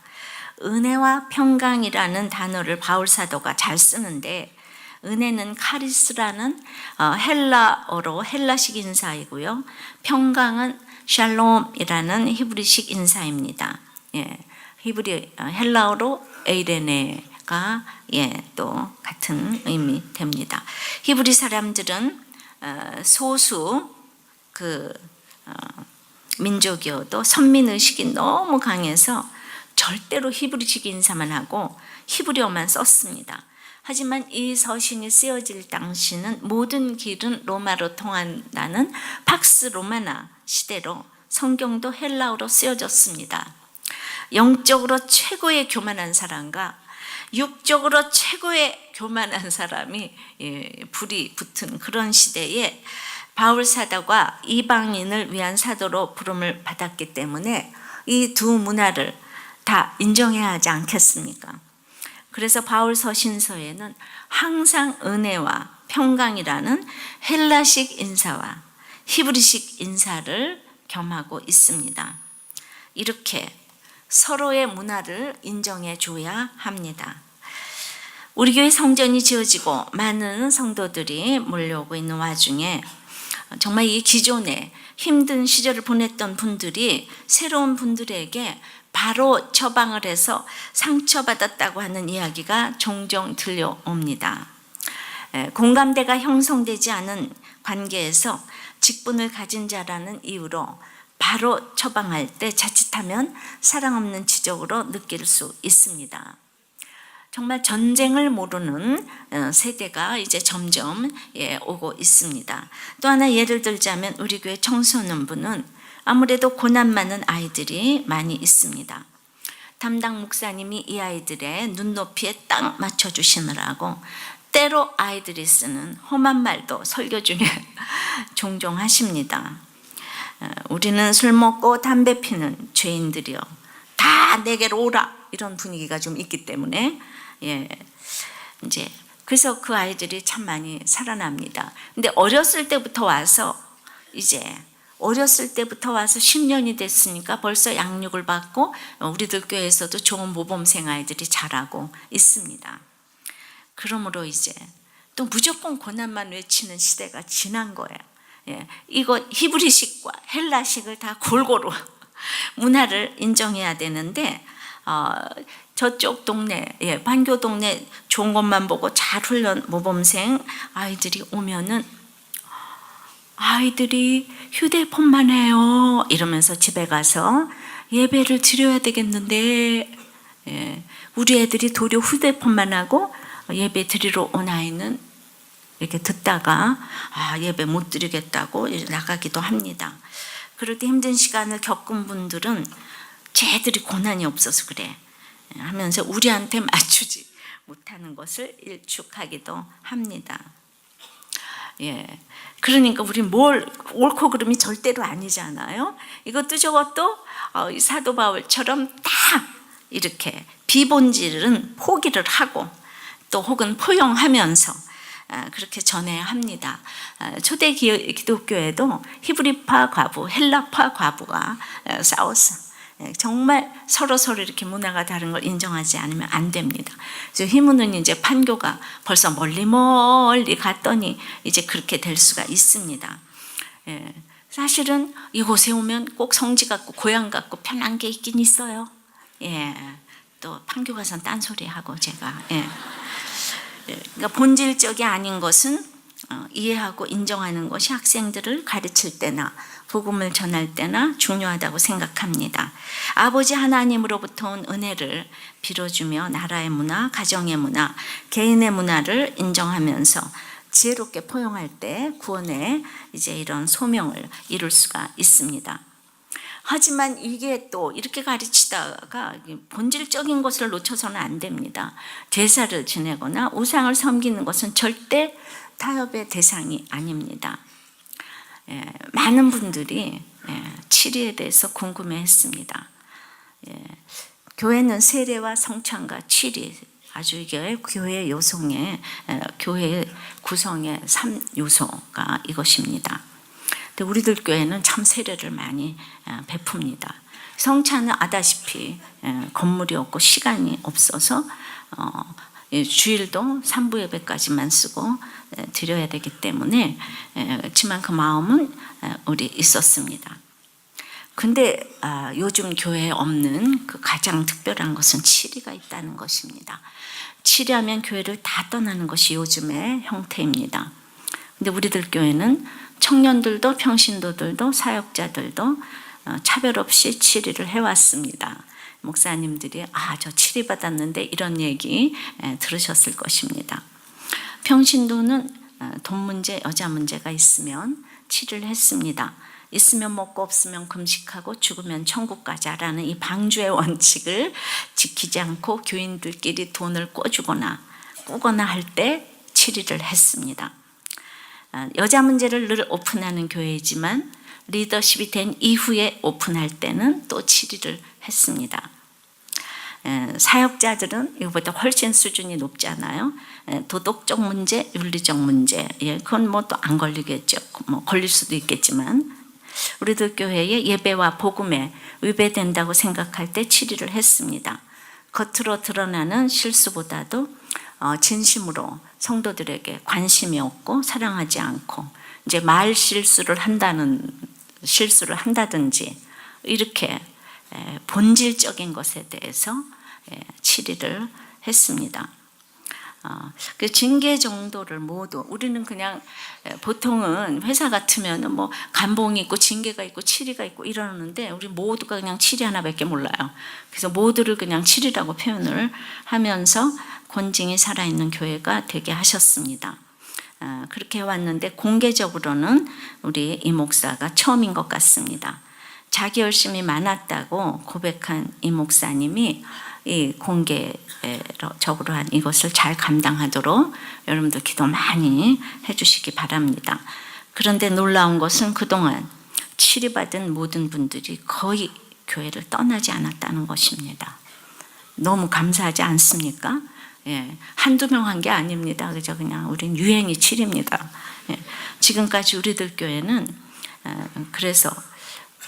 은혜와 평강이라는 단어를 바울 사도가 잘 쓰는데 은혜는 카리스라는 헬라어로 헬라식 인사이고요. 평강은 샬롬이라는 히브리식 인사입니다. 헬라어로 에이레네가 또 같은 의미 됩니다. 히브리 사람들은 소수 민족이어도 선민의식이 너무 강해서 절대로 히브리식 인사만 하고 히브리어만 썼습니다. 하지만 이 서신이 쓰여질 당시는 모든 길은 로마로 통한다는 팍스 로마나 시대로 성경도 헬라어로 쓰여졌습니다. 영적으로 최고의 교만한 사람과 육적으로 최고의 교만한 사람이 불이 붙은 그런 시대에 바울 사도가 이방인을 위한 사도로 부름을 받았기 때문에 이 두 문화를 다 인정해야 하지 않겠습니까? 그래서 바울 서신서에는 항상 은혜와 평강이라는 헬라식 인사와 히브리식 인사를 겸하고 있습니다. 이렇게 서로의 문화를 인정해 줘야 합니다. 우리 교회 성전이 지어지고 많은 성도들이 몰려오고 있는 와중에 정말 이 기존에 힘든 시절을 보냈던 분들이 새로운 분들에게 바로 처방을 해서 상처받았다고 하는 이야기가 종종 들려옵니다. 공감대가 형성되지 않은 관계에서 직분을 가진 자라는 이유로 바로 처방할 때 자칫하면 사랑 없는 지적으로 느낄 수 있습니다. 정말 전쟁을 모르는 세대가 이제 점점 오고 있습니다. 또 하나 예를 들자면 우리 교회 청소년부는 아무래도 고난 많은 아이들이 많이 있습니다. 담당 목사님이 이 아이들의 눈높이에 딱 맞춰주시느라고 때로 아이들이 쓰는 험한 말도 설교 중에 종종 하십니다. 우리는 술 먹고 담배 피는 죄인들이요 다 내게로 오라 이런 분위기가 좀 있기 때문에 이제 그래서 그 아이들이 참 많이 살아납니다. 근데 어렸을 때부터 와서 10년이 됐으니까 벌써 양육을 받고 우리들 교회에서도 좋은 모범생 아이들이 자라고 있습니다. 그러므로 이제 또 무조건 고난만 외치는 시대가 지난 거예요. 예, 이거 히브리식과 헬라식을 다 골고루 문화를 인정해야 되는데 저쪽 동네, 판교 동네 좋은 것만 보고 잘 훈련 모범생 아이들이 오면은 아이들이 휴대폰만 해요 이러면서 집에 가서 예배를 드려야 되겠는데, 우리 애들이 도리어 휴대폰만 하고 예배 드리러 온 아이는 이렇게 듣다가 예배 못 드리겠다고 나가기도 합니다. 그럴 때 힘든 시간을 겪은 분들은 쟤들이 고난이 없어서 그래 하면서 우리한테 맞추지 못하는 것을 일축하기도 합니다. 그러니까 우리 뭘 옳고 그름이 절대로 아니잖아요. 이것도 저것도 사도 바울처럼 다 이렇게 비본질은 포기를 하고 또 혹은 포용하면서 그렇게 전해야 합니다. 초대 기독교에도 히브리파 과부, 헬라파 과부가 싸웠어. 정말 서로 이렇게 문화가 다른 걸 인정하지 않으면 안 됩니다. 그래서 희문은 이제 판교가 벌써 멀리 갔더니 이제 그렇게 될 수가 있습니다. 사실은 이곳에 오면 꼭 성지 같고 고향 같고 편한 게 있긴 있어요. 또 판교 가서는 딴소리 하고 제가. 그러니까 본질적이 아닌 것은 이해하고 인정하는 것이 학생들을 가르칠 때나 복음을 전할 때나 중요하다고 생각합니다. 아버지 하나님으로부터 온 은혜를 빌어주며 나라의 문화, 가정의 문화, 개인의 문화를 인정하면서 지혜롭게 포용할 때 구원의 이제 이런 소명을 이룰 수가 있습니다. 하지만 이게 또 이렇게 가르치다가 본질적인 것을 놓쳐서는 안 됩니다. 제사를 지내거나 우상을 섬기는 것은 절대 타협의 대상이 아닙니다. 많은 분들이 7위에 대해서 궁금해했습니다. 교회는 세례와 성찬과 7위 아주 이게 교회 요성의 교회 구성의 3요소가 이것입니다. 근데 우리들 교회는 참 세례를 많이 베풉니다. 성찬은 아다시피 건물이 없고 시간이 없어서 주일도 3부 예배까지만 쓰고 드려야 되기 때문에 그렇지만 그 마음은 우리 있었습니다. 근데 요즘 교회에 없는 그 가장 특별한 것은 7위가 있다는 것입니다. 7위하면 교회를 다 떠나는 것이 요즘의 형태입니다. 근데 우리들 교회는 청년들도 평신도들도 사역자들도 차별 없이 7위를 해왔습니다. 목사님들이 저 7위 받았는데 이런 얘기 들으셨을 것입니다. 평신도는 돈 문제, 여자 문제가 있으면 7위를 했습니다. 있으면 먹고 없으면 금식하고 죽으면 천국 가자라는 이 방주의 원칙을 지키지 않고 교인들끼리 돈을 꿔주거나 꾸거나 할 때 7위를 했습니다. 여자 문제를 늘 오픈하는 교회이지만 리더십이 된 이후에 오픈할 때는 또 7위를 했습니다. 사역자들은 이거보다 훨씬 수준이 높잖아요. 도덕적 문제, 윤리적 문제, 그건 뭐 또 안 걸리겠죠. 뭐 걸릴 수도 있겠지만 우리들 교회의 예배와 복음에 위배된다고 생각할 때 7위를 했습니다. 겉으로 드러나는 실수보다도 진심으로 성도들에게 관심이 없고 사랑하지 않고 이제 말 실수를 한다든지 이렇게 본질적인 것에 대해서 7위를 했습니다. 그 징계 정도를 모두 우리는 그냥 보통은 회사 같으면 뭐 감봉이 있고 징계가 있고 7위가 있고 이러는데 우리 모두가 그냥 7위 하나밖에 몰라요. 그래서 모두를 그냥 7위라고 표현을 하면서 권징이 살아있는 교회가 되게 하셨습니다. 그렇게 해왔는데 공개적으로는 우리 이 목사가 처음인 것 같습니다. 자기 열심이 많았다고 고백한 이 목사님이 이 공개적으로 한 이것을 잘 감당하도록 여러분들 기도 많이 해주시기 바랍니다. 그런데 놀라운 것은 그동안 치료받은 모든 분들이 거의 교회를 떠나지 않았다는 것입니다. 너무 감사하지 않습니까? 한두 명 한 게 아닙니다. 그죠? 그냥 우린 유행이 7입니다. 지금까지 우리들 교회는 그래서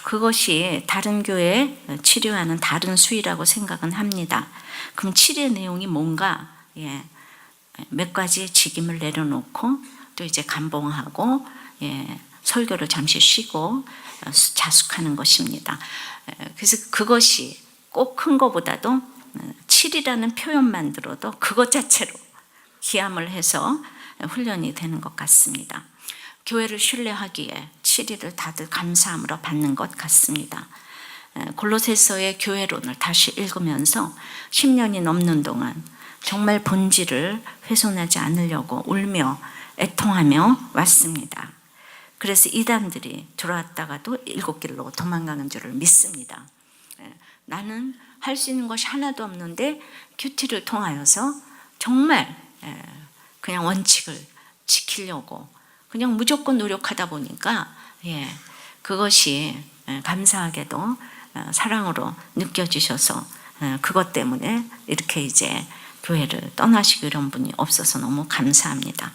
그것이 다른 교회에 치료하는 다른 수위라고 생각은 합니다. 그럼 치료의 내용이 뭔가 몇 가지의 직임을 내려놓고 또 이제 감봉하고 설교를 잠시 쉬고 자숙하는 것입니다. 그래서 그것이 꼭 큰 것보다도 7이라는 표현만 들어도 그것 자체로 기함을 해서 훈련이 되는 것 같습니다. 교회를 신뢰하기에 7일을 다들 감사함으로 받는 것 같습니다. 골로새서의 교회론을 다시 읽으면서 10년이 넘는 동안 정말 본질을 훼손하지 않으려고 울며 애통하며 왔습니다. 그래서 이단들이 들어왔다가도 7길로 도망가는 줄을 믿습니다. 나는 할 수 있는 것이 하나도 없는데 큐티를 통하여서 정말 그냥 원칙을 지키려고 그냥 무조건 노력하다 보니까 그것이 감사하게도 사랑으로 느껴지셔서 그것 때문에 이렇게 이제 교회를 떠나시고 이런 분이 없어서 너무 감사합니다.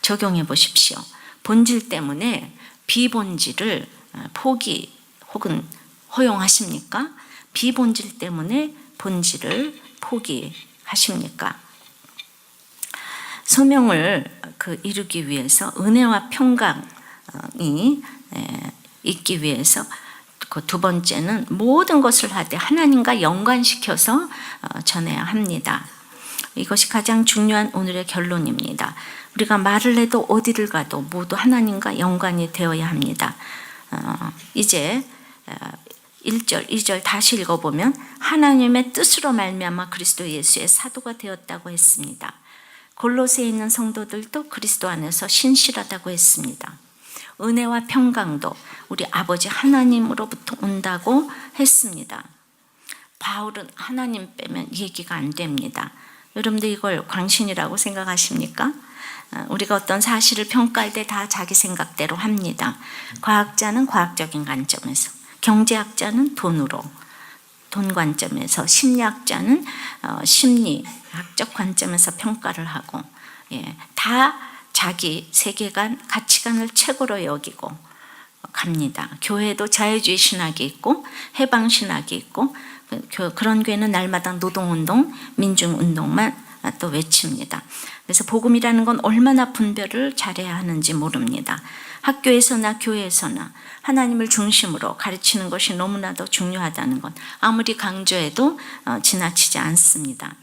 적용해 보십시오. 본질 때문에 비본질을 포기 혹은 허용하십니까? 비본질 때문에 본질을 포기하십니까? 소명을 이루기 위해서 은혜와 평강이 있기 위해서 그 두 번째는 모든 것을 하되 하나님과 연관시켜서 전해야 합니다. 이것이 가장 중요한 오늘의 결론입니다. 우리가 말을 해도 어디를 가도 모두 하나님과 연관이 되어야 합니다. 이제 1절, 2절 다시 읽어보면 하나님의 뜻으로 말미암아 그리스도 예수의 사도가 되었다고 했습니다. 골로새에 있는 성도들도 그리스도 안에서 신실하다고 했습니다. 은혜와 평강도 우리 아버지 하나님으로부터 온다고 했습니다. 바울은 하나님 빼면 얘기가 안 됩니다. 여러분들 이걸 광신이라고 생각하십니까? 우리가 어떤 사실을 평가할 때 다 자기 생각대로 합니다. 과학자는 과학적인 관점에서, 경제학자는 돈으로, 돈 관점에서, 심리학자는 심리학적 관점에서 평가를 하고, 다 자기 세계관, 가치관을 최고로 여기고 갑니다. 교회도 자유주의 신학이 있고 해방 신학이 있고 그런 교회는 날마다 노동운동, 민중운동만 또 외칩니다. 그래서 복음이라는 건 얼마나 분별을 잘해야 하는지 모릅니다. 학교에서나 교회에서나 하나님을 중심으로 가르치는 것이 너무나도 중요하다는 것 아무리 강조해도 지나치지 않습니다.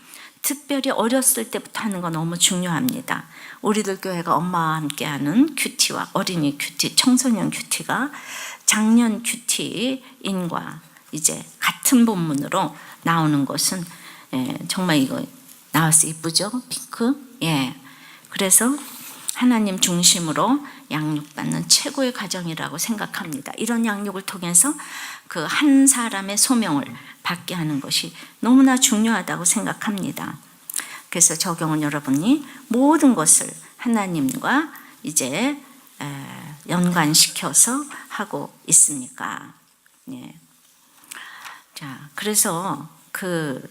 특별히 어렸을 때부터 하는 건 너무 중요합니다. 우리들 교회가 엄마와 함께하는 큐티와 어린이 큐티, 청소년 큐티가 작년 큐티인과 이제 같은 본문으로 나오는 것은 정말 이거 나와서 이쁘죠? 핑크? 그래서 하나님 중심으로 양육받는 최고의 가정이라고 생각합니다. 이런 양육을 통해서 그 한 사람의 소명을 받게 하는 것이 너무나 중요하다고 생각합니다. 그래서 적용은 여러분이 모든 것을 하나님과 이제 연관시켜서 하고 있습니까? 자, 그래서 그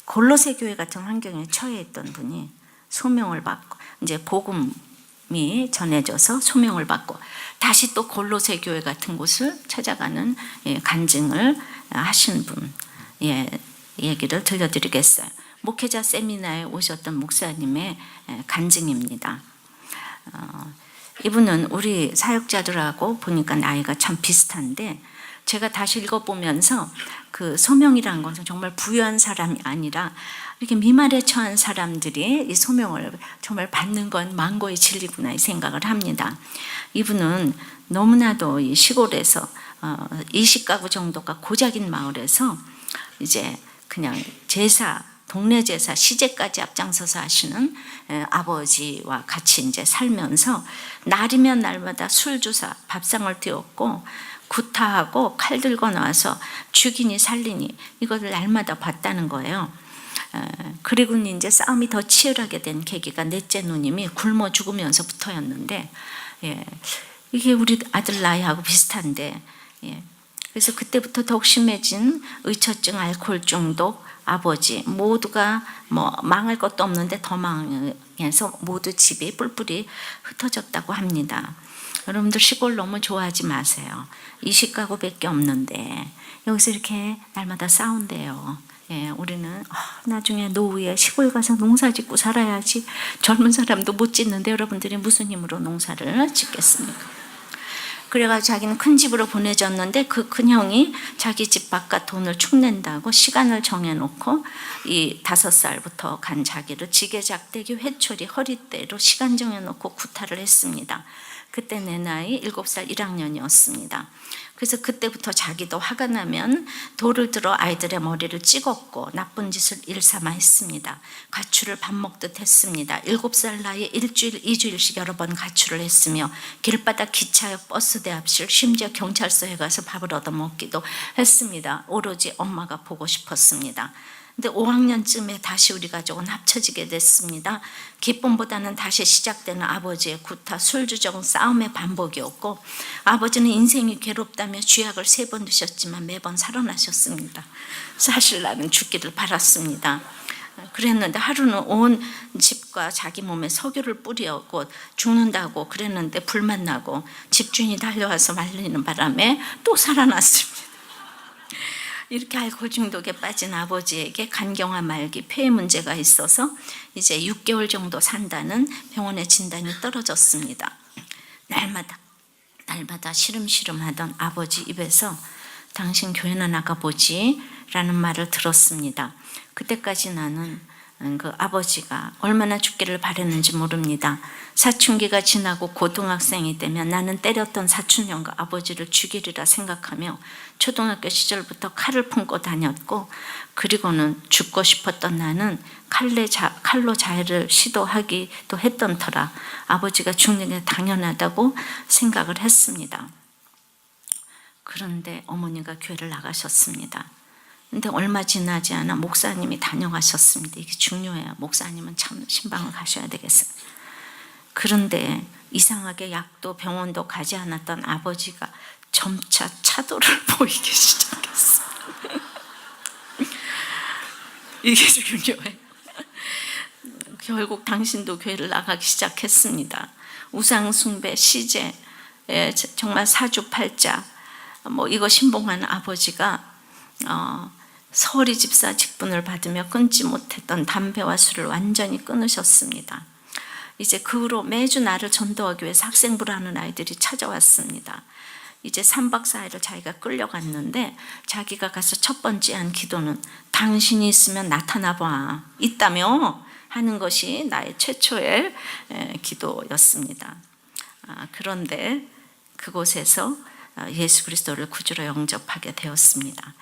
골로새 교회 같은 환경에 처해 있던 분이 소명을 받고 이제 복음이 전해져서 소명을 받고 다시 또 골로새 교회 같은 곳을 찾아가는 간증을 하신 분 얘기를 들려드리겠어요. 목회자 세미나에 오셨던 목사님의 간증입니다. 이분은 우리 사역자들하고 보니까 나이가 참 비슷한데 제가 다시 읽어보면서 그 소명이라는 것은 정말 부유한 사람이 아니라 이렇게 미말에 처한 사람들이 이 소명을 정말 받는 건 만고의 진리구나 이 생각을 합니다. 이분은 너무나도 이 시골에서 20가구 정도가 고작인 마을에서 이제 그냥 제사, 동네 제사, 시제까지 앞장서서 하시는 아버지와 같이 이제 살면서 날이면 날마다 술 주사, 밥상을 띄웠고 구타하고 칼 들고 나와서 죽이니 살리니 이것을 날마다 봤다는 거예요. 그리고 이제 싸움이 더 치열하게 된 계기가 넷째 누님이 굶어 죽으면서부터였는데 이게 우리 아들 나이하고 비슷한데 그래서 그때부터 더욱 심해진 의처증, 알코올 중독, 아버지 모두가 뭐 망할 것도 없는데 더 망해서 모두 집이 뿔뿔이 흩어졌다고 합니다. 여러분들 시골 너무 좋아하지 마세요. 20가구밖에 없는데 여기서 이렇게 날마다 싸운대요. 우리는 나중에 노후에 시골 가서 농사 짓고 살아야지 젊은 사람도 못 짓는데 여러분들이 무슨 힘으로 농사를 짓겠습니까? 그래가지고 자기는 큰 집으로 보내줬는데 그 큰 형이 자기 집 바깥 돈을 축낸다고 시간을 정해놓고 이 5살부터 간 자기를 지게작대기 회초리 허리대로 시간 정해놓고 구타를 했습니다. 그때 내 나이 7살 1학년이었습니다. 그래서 그때부터 자기도 화가 나면 돌을 들어 아이들의 머리를 찍었고 나쁜 짓을 일삼아 했습니다. 가출을 밥 먹듯 했습니다. 7살 나이에 일주일, 2주일씩 여러 번 가출을 했으며 길바닥 기차, 버스 대합실, 심지어 경찰서에 가서 밥을 얻어먹기도 했습니다. 오로지 엄마가 보고 싶었습니다. 근데 5학년쯤에 다시 우리 가족은 합쳐지게 됐습니다. 기쁨보다는 다시 시작되는 아버지의 구타, 술주정, 싸움의 반복이었고 아버지는 인생이 괴롭다며 쥐약을 3번 드셨지만 매번 살아나셨습니다. 사실 나는 죽기를 바랐습니다. 그랬는데 하루는 온 집과 자기 몸에 석유를 뿌리고 죽는다고 그랬는데 불만 나고 집주인이 달려와서 말리는 바람에 또 살아났습니다. 이렇게 알코올 중독에 빠진 아버지에게 간경화 말기 폐에 문제가 있어서 이제 6개월 정도 산다는 병원의 진단이 떨어졌습니다. 날마다 시름시름 하던 아버지 입에서 당신 교회나 나가보지 라는 말을 들었습니다. 그때까지 나는 그 아버지가 얼마나 죽기를 바랬는지 모릅니다. 사춘기가 지나고 고등학생이 되면 나는 때렸던 사촌형과 아버지를 죽이리라 생각하며 초등학교 시절부터 칼을 품고 다녔고 그리고는 죽고 싶었던 나는 칼로 자해를 시도하기도 했던 터라 아버지가 죽는 게 당연하다고 생각을 했습니다. 그런데 어머니가 교회를 나가셨습니다. 근데 얼마 지나지 않아 목사님이 다녀가셨습니다. 이게 중요해요. 목사님은 참 신방을 가셔야 되겠어요. 그런데 이상하게 약도 병원도 가지 않았던 아버지가 점차 차도를 보이기 시작했어요. 이게 중요해요. 결국 당신도 교회를 나가기 시작했습니다. 우상숭배, 시제, 정말 사주팔자 이거 신봉하는 아버지가 서리 집사 직분을 받으며 끊지 못했던 담배와 술을 완전히 끊으셨습니다. 이제 그 후로 매주 나를 전도하기 위해서 학생부를 하는 아이들이 찾아왔습니다. 이제 3박 4일을 자기가 끌려갔는데 자기가 가서 첫 번째 한 기도는 당신이 있으면 나타나봐 있다며 하는 것이 나의 최초의 기도였습니다. 그런데 그곳에서 예수 그리스도를 구주로 영접하게 되었습니다.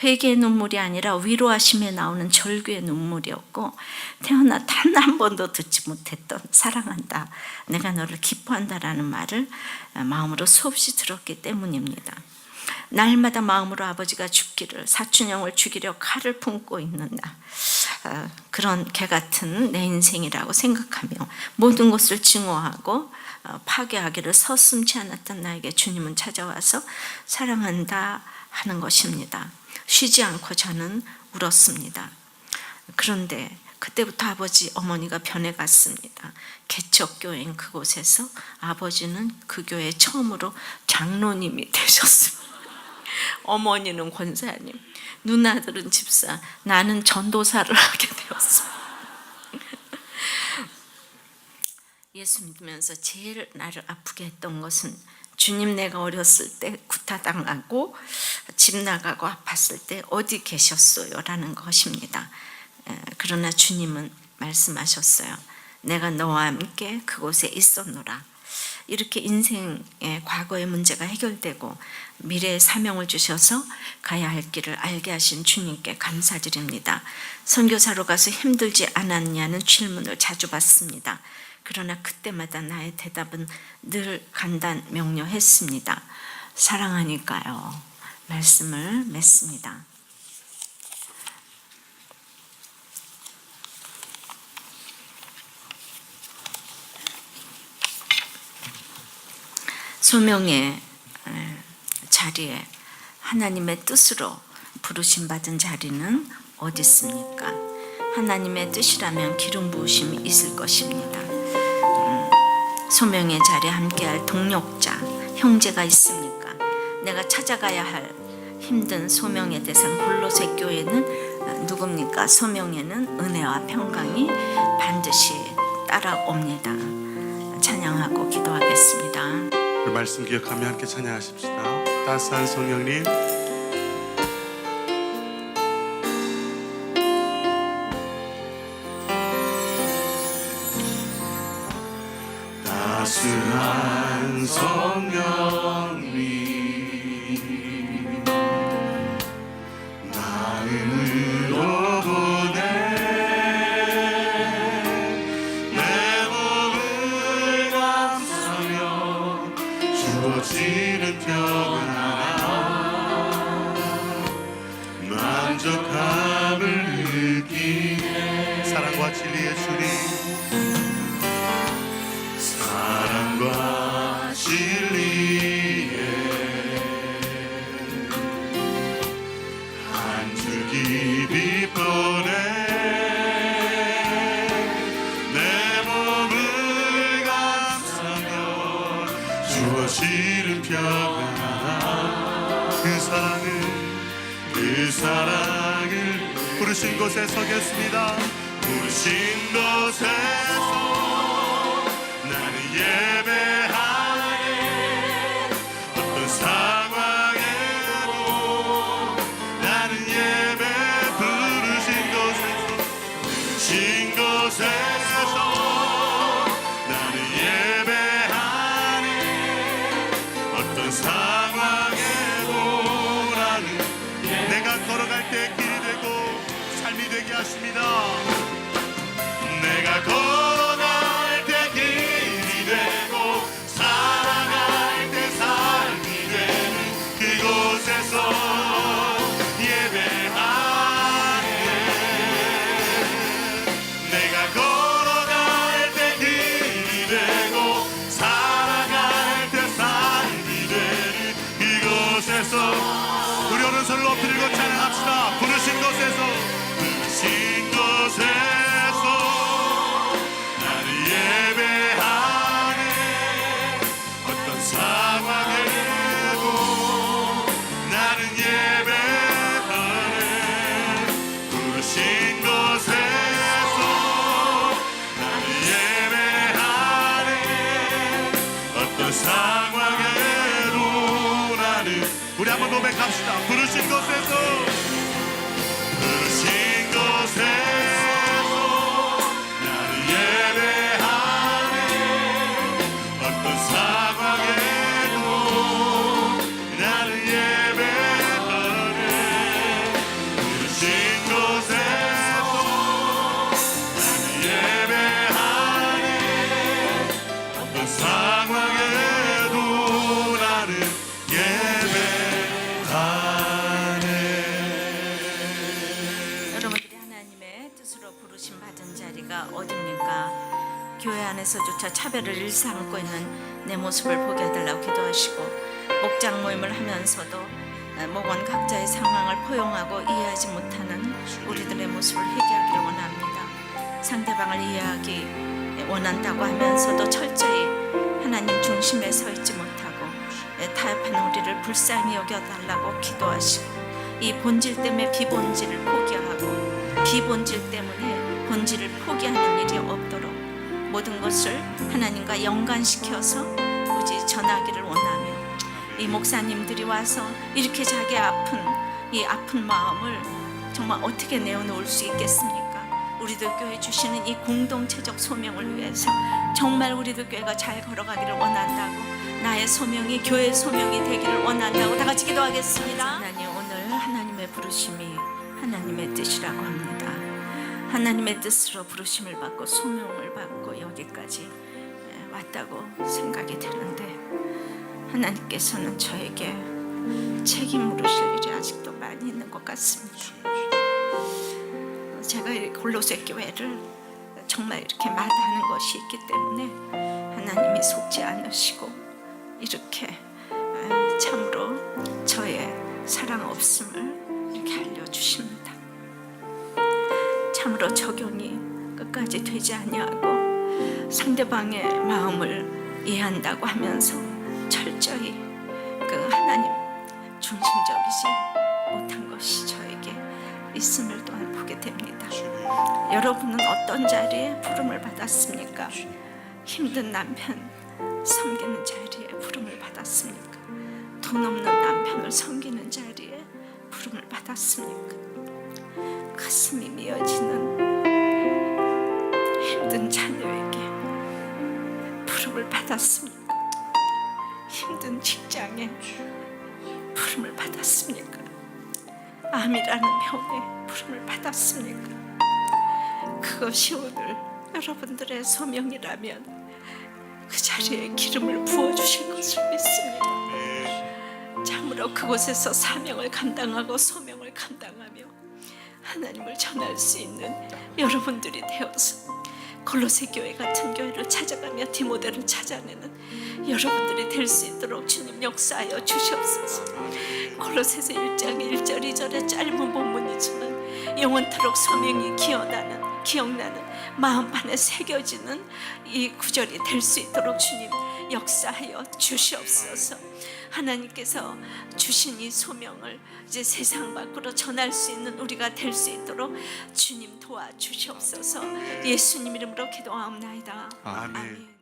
회개의 눈물이 아니라 위로하심에 나오는 절규의 눈물이었고 태어나 단 한 번도 듣지 못했던 사랑한다, 내가 너를 기뻐한다라는 말을 마음으로 수없이 들었기 때문입니다. 날마다 마음으로 아버지가 죽기를, 사촌형을 죽이려 칼을 품고 있는 나, 그런 개 같은 내 인생이라고 생각하며 모든 것을 증오하고 파괴하기를 서슴지 않았던 나에게 주님은 찾아와서 사랑한다 하는 것입니다. 쉬지 않고 저는 울었습니다. 그런데 그때부터 아버지 어머니가 변해갔습니다. 개척교회인 그곳에서 아버지는 그 교회 처음으로 장로님이 되셨습니다. 어머니는 권사님, 누나들은 집사, 나는 전도사를 하게 되었습니다. 예수 믿으면서 제일 나를 아프게 했던 것은 주님, 내가 어렸을 때 구타당하고 집 나가고 아팠을 때 어디 계셨어요? 라는 것입니다. 그러나 주님은 말씀하셨어요. 내가 너와 함께 그곳에 있었노라. 이렇게 인생의 과거의 문제가 해결되고 미래의 사명을 주셔서 가야 할 길을 알게 하신 주님께 감사드립니다. 선교사로 가서 힘들지 않았냐는 질문을 자주 받습니다. 그러나 그때마다 나의 대답은 늘 간단 명료했습니다. 사랑하니까요. 말씀을 맺습니다. 소명의 자리에 하나님의 뜻으로 부르심 받은 자리는 어디 있습니까? 하나님의 뜻이라면 기름 부으심이 있을 것입니다. 소명의 자리에 함께할 동력자, 형제가 있습니까? 내가 찾아가야 할 힘든 소명의 대상 골로새 교회는 누굽니까? 소명에는 은혜와 평강이 반드시 따라옵니다. 찬양하고 기도하겠습니다. 그 말씀 기억하며 함께 찬양하십시다. 따스한 성령님, 따스한 성령님, 마음으로 보내 내 몸을 감싸며 주어지는 평안 만족함을 느끼네. 사랑과 진리의 주님, 사랑과 진리의 한 줄기 빛보내 내 몸을 감싸며 주어지는 평안, 그 사랑을 부르신 곳에 서겠습니다. 부르신 곳에서 나는 예배하네. 어떤 상황에도 나는 예배, 부르신 곳에서 나는 예배하네. 어떤 상황에도 나는 내가 걸어갈 때 길이 되고 삶이 되게 하십니다. 내가 걸어갈 때 길이 되고 살아갈 때 삶이 되는 그곳에서 예배하네. 내가 걸어갈 때 길이 되고 살아갈 때 삶이 되는 그곳에서 우리 오른손을 엎드리고 찬양합시다. 부르신 곳에서 나를 예배하네. 어떤 상황에도 나는 예배하네. 부르신 곳에서 나를 예배하네. 어떤 상황에도 나는, 우리 한번 고백합시다. 부르신 곳에서 나를 예배하네. 어떤 상황에도 나를 예배하네. 부르신 곳에서 나를 예배하네. 어떤 상황에도 나를 예배하네. 여러분들이 하나님의 뜻으로 부르심 받은 자리가 어딥니까? 교회 안에서조차 차별을 일삼고 있는 내 모습을 보게 해달라고 기도하시고, 목장 모임을 하면서도 목원 각자의 상황을 포용하고 이해하지 못하는 우리들의 모습을 회개하기를 원합니다. 상대방을 이해하기 원한다고 하면서도 철저히 하나님 중심에 서 있지 못하고 타협한 우리를 불쌍히 여겨달라고 기도하시고, 이 본질 때문에 비본질을 포기하고 비본질 때문에 본질을 포기하는 일이 없도록 모든 것을 하나님과 연관시켜서 오직 전하기를 원하며, 이 목사님들이 와서 이렇게 자기 이 아픈 마음을 정말 어떻게 내어놓을 수 있겠습니까? 우리들 교회 주시는 이 공동체적 소명을 위해서 정말 우리들 교회가 잘 걸어가기를 원한다고, 나의 소명이 교회의 소명이 되기를 원한다고 다 같이 기도하겠습니다. 하나님, 오늘 하나님의 부르심이 하나님의 뜻이라고 합니다. 하나님의 뜻으로 부르심을 받고 소명을 받고 여기까지 왔다고 생각이 되는데, 하나님께서는 저에게 책임 물으실 일이 아직도 많이 있는 것 같습니다. 제가 이 골로새 교회를 정말 이렇게 마다하는 것이 있기 때문에 하나님이 속지 않으시고 이렇게 참으로 저의 사랑 없음을 이렇게 알려주십니다. 참으로 적용이 끝까지 되지 아니하고 상대방의 마음을 이해한다고 하면서 철저히 그 하나님 중심적이지 못한 것이 저에게 있음을 또한 보게 됩니다. 여러분은 어떤 자리에 부름을 받았습니까? 힘든 남편, 섬기는 자리에 부름을 받았습니까? 돈 없는 남편을 섬기는 자리에 부름을 받았습니까? 가슴이 미어지는 힘든 자녀에게 부름을 받았습니까? 힘든 직장에 부름을 받았습니까? 암이라는 병에 부름을 받았습니까? 그것이 오늘 여러분들의 소명이라면 그 자리에 기름을 부어주실 것을 믿습니다. 참으로 그곳에서 사명을 감당하고 소명을 감당하며 하나님을 전할 수 있는 여러분들이 되어서 골로새 교회 같은 교회를 찾아가며 디모데를 찾아내는 여러분들이 될 수 있도록 주님 역사하여 주시옵소서. 골로새서 1장 1절 2절의 짧은 본문이지만 영원토록 소명이 기억나는 마음판에 새겨지는 이 구절이 될 수 있도록 주님 역사하여 주시옵소서. 하나님께서 주신 이 소명을 이제 세상 밖으로 전할 수 있는 우리가 될 수 있도록 주님 도와주시옵소서. 예수님 이름으로 기도하옵나이다. 아멘. 아멘.